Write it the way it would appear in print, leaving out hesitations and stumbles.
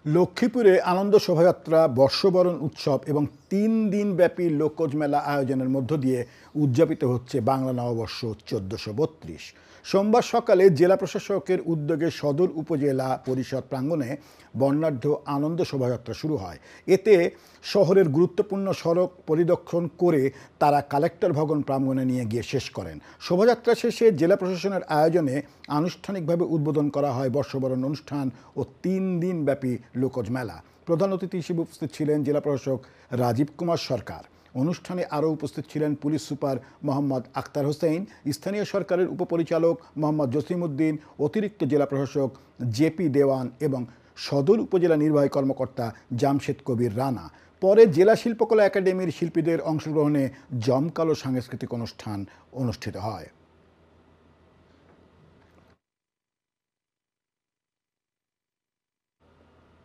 লক্ষ্মীপুরে আনন্দ শোভাযাত্রা, বর্ষবরণ উৎসব এবং ৩ দিনব্যাপী লোকজ মেলা আয়োজনের মধ্য দিয়ে উদযাপিত হচ্ছে বাংলা নববর্ষ ১৪৩২। সোমবার সকালে জেলা প্রশাসকের উদ্যোগে সদর উপজেলা পরিষদ প্রাঙ্গণে বর্ণাঢ্য আনন্দ শোভাযাত্রা শুরু হয়। এতে শহরের গুরুত্বপূর্ণ সড়ক পরিদর্শন করে তারা কালেক্টর ভবন প্রাঙ্গণে নিয়ে গিয়ে শেষ করেন। শোভাযাত্রা শেষে জেলা প্রশাসনের আয়োজনে আনুষ্ঠানিকভাবে উদ্বোধন করা হয় বর্ষবরণ অনুষ্ঠান ও ৩ দিনব্যাপী লোকজ মেলা। প্রধান অতিথি হিসেবে উপস্থিত ছিলেন জেলা প্রশাসক রাজীব কুমার সরকার। অনুষ্ঠানে আরও উপস্থিত ছিলেন পুলিশ সুপার মোহাম্মদ আক্তার হোসেন, স্থানীয় সরকারের উপপরিচালক মোহাম্মদ জসিমউদ্দিন, অতিরিক্ত জেলা প্রশাসক জেপি দেওয়ান এবং সদর উপজেলা নির্বাহী কর্মকর্তা জামশেদ কবির রানা। পরে জেলা শিল্পকলা একাডেমির শিল্পীদের অংশগ্রহণে জমকালো সাংস্কৃতিক অনুষ্ঠান অনুষ্ঠিত হয়।